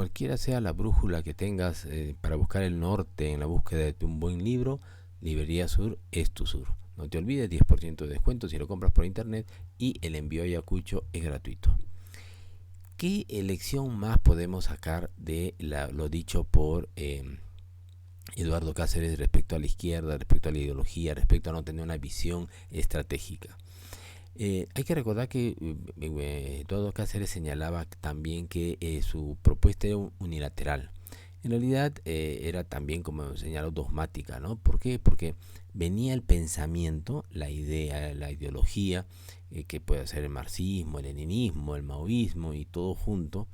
cualquiera sea la brújula que tengas para buscar el norte en la búsqueda de un buen libro, Librería Sur es tu sur. No te olvides, 10% de descuento si lo compras por internet y el envío a Ayacucho es gratuito. ¿Qué lección más podemos sacar de lo dicho por Eduardo Cáceres respecto a la izquierda, respecto a la ideología, respecto a no tener una visión estratégica? Hay que recordar que Eduardo Cáceres señalaba también que su propuesta era unilateral. En realidad era también, como señaló, dogmática, ¿no? ¿Por qué? Porque venía el pensamiento, la idea, la ideología, que puede ser el marxismo, el leninismo, el maoísmo y todo junto,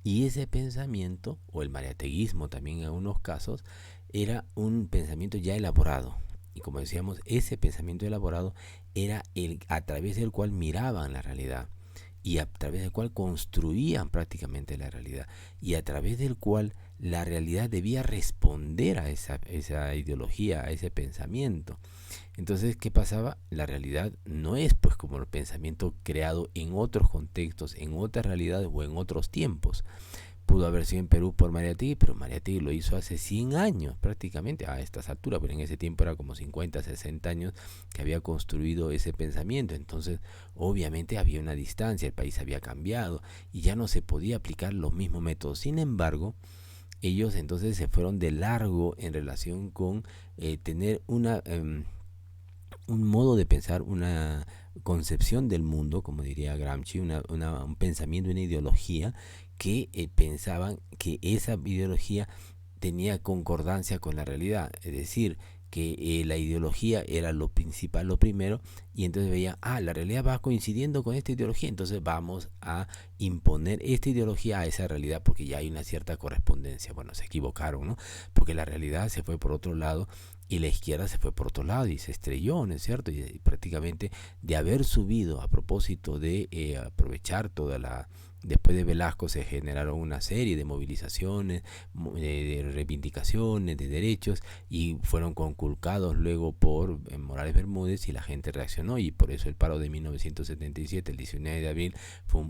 y ese pensamiento, o el mariateguismo también en algunos casos, era un pensamiento ya elaborado. Y como decíamos, ese pensamiento elaborado era el a través del cual miraban la realidad y a través del cual construían prácticamente la realidad y a través del cual la realidad debía responder a esa ideología, a ese pensamiento. Entonces, ¿qué pasaba? La realidad no es pues como el pensamiento creado en otros contextos, en otras realidades o en otros tiempos. Pudo haber sido en Perú por Mariátegui, pero Mariátegui lo hizo hace 100 años prácticamente, a estas alturas, pero en ese tiempo era como 50, 60 años que había construido ese pensamiento. Entonces, obviamente había una distancia, el país había cambiado y ya no se podía aplicar los mismos métodos. Sin embargo, ellos entonces se fueron de largo en relación con tener un modo de pensar, una concepción del mundo, como diría Gramsci, un pensamiento, una ideología que pensaban que esa ideología tenía concordancia con la realidad, es decir, que la ideología era lo principal, lo primero, y entonces veía, la realidad va coincidiendo con esta ideología, entonces vamos a imponer esta ideología a esa realidad porque ya hay una cierta correspondencia. Bueno, se equivocaron, ¿no? Porque la realidad se fue por otro lado y la izquierda se fue por otro lado y se estrelló, ¿no es cierto? Y prácticamente de haber subido a propósito de aprovechar toda la... Después de Velasco se generaron una serie de movilizaciones, de reivindicaciones, de derechos, y fueron conculcados luego por Morales Bermúdez y la gente reaccionó, y por eso el paro de 1977, el 19 de abril, fue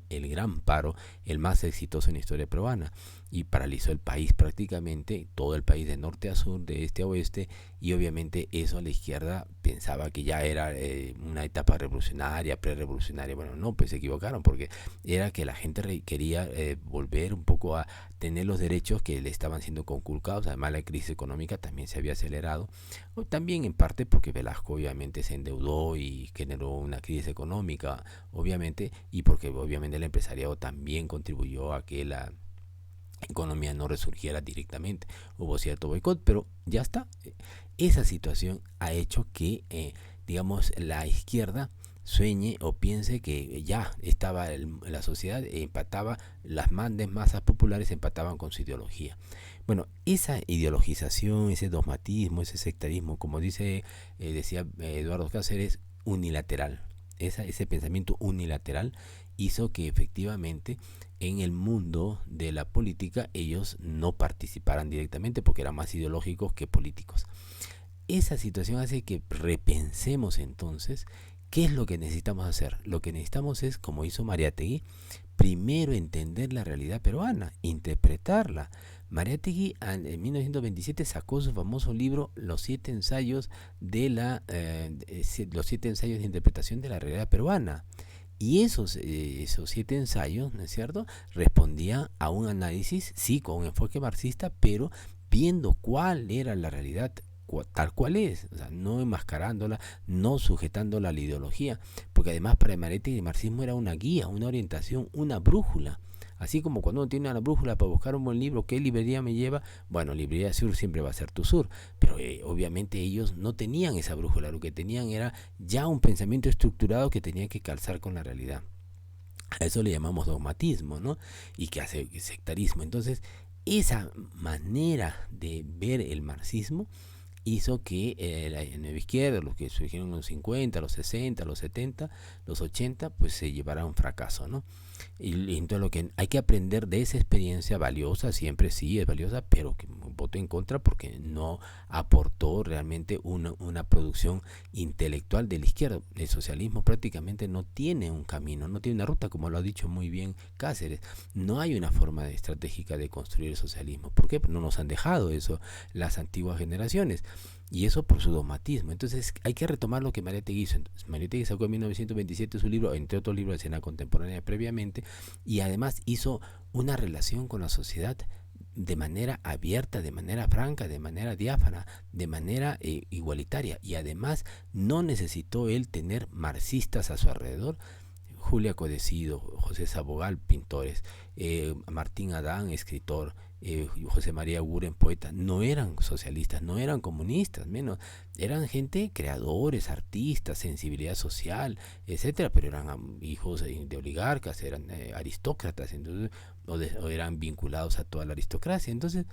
el gran paro, el más exitoso en la historia peruana, y paralizó el país prácticamente, todo el país de norte a sur, de este a oeste, y obviamente eso a la izquierda pensaba que ya era una etapa revolucionaria, prerevolucionaria. Bueno, no, pues se equivocaron, porque era que la gente quería volver un poco a tener los derechos que le estaban siendo conculcados. Además, la crisis económica también se había acelerado, o también en parte porque Velasco obviamente se endeudó y generó una crisis económica, obviamente, y porque obviamente el empresariado también contribuyó a que la economía no resurgiera directamente. Hubo cierto boicot, pero ya está. Esa situación ha hecho que, digamos, la izquierda sueñe o piense que ya estaba la sociedad, empataba, las grandes masas populares empataban con su ideología. Bueno, esa ideologización, ese dogmatismo, ese sectarismo, como decía Eduardo Cáceres, unilateral. Ese pensamiento unilateral hizo que efectivamente en el mundo de la política ellos no participaran directamente porque eran más ideológicos que políticos. Esa situación hace que repensemos entonces qué es lo que necesitamos hacer. Lo que necesitamos es, como hizo Mariátegui, primero entender la realidad peruana, interpretarla. Mariátegui en 1927 sacó su famoso libro Los 7 ensayos los 7 ensayos de interpretación de la realidad peruana. Y esos 7 ensayos, ¿no es cierto?, respondían a un análisis, sí, con un enfoque marxista, pero viendo cuál era la realidad tal cual es, o sea, no enmascarándola, no sujetándola a la ideología, porque además para Mariátegui el marxismo era una guía, una orientación, una brújula. Así como cuando uno tiene una brújula para buscar un buen libro, ¿qué librería me lleva? Bueno, Librería Sur siempre va a ser tu sur, pero obviamente ellos no tenían esa brújula, lo que tenían era ya un pensamiento estructurado que tenía que calzar con la realidad. A eso le llamamos dogmatismo, ¿no? Y que hace sectarismo. Entonces, esa manera de ver el marxismo hizo que la nueva izquierda, los que surgieron en los 50, los 60, los 70, los 80, pues se llevará a un fracaso, ¿no? Y entonces lo que hay que aprender de esa experiencia valiosa, siempre sí es valiosa, pero que votó en contra porque no aportó realmente una producción intelectual de la izquierda. El socialismo prácticamente no tiene un camino, no tiene una ruta, como lo ha dicho muy bien Cáceres. No hay una forma estratégica de construir el socialismo. ¿Por qué? No nos han dejado eso las antiguas generaciones. Y eso por su dogmatismo. Entonces hay que retomar lo que Mariátegui hizo. Entonces, Mariátegui sacó en 1927 su libro, entre otros libros de escena contemporánea previamente, y además hizo una relación con la sociedad de manera abierta, de manera franca, de manera diáfana, de manera igualitaria. Y además no necesitó él tener marxistas a su alrededor. Julia Codecido, José Sabogal, pintores, Martín Adán, escritor, José María Guren, poeta, no eran socialistas, no eran comunistas, menos, eran gente, creadores, artistas, sensibilidad social, etcétera, pero eran hijos de oligarcas, eran aristócratas, entonces, o eran vinculados a toda la aristocracia. Entonces,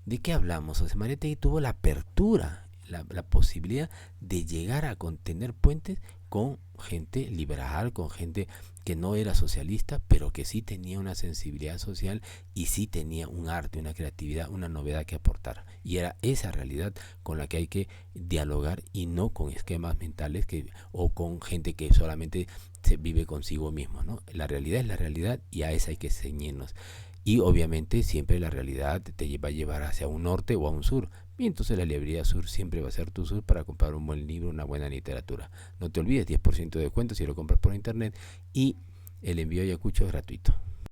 ¿de qué hablamos? José Mariátegui tuvo la apertura, la posibilidad de llegar a contener puentes con gente liberal, con gente que no era socialista, pero que sí tenía una sensibilidad social y sí tenía un arte, una creatividad, una novedad que aportar. Y era esa realidad con la que hay que dialogar y no con esquemas mentales o con gente que solamente se vive consigo mismo, ¿no? La realidad es la realidad y a esa hay que ceñirnos. Y obviamente siempre la realidad te va a llevar hacia un norte o a un sur. Y entonces la librería sur siempre va a ser tu sur para comprar un buen libro, una buena literatura. No te olvides, 10% de descuento si lo compras por internet y el envío a Ayacucho es gratuito.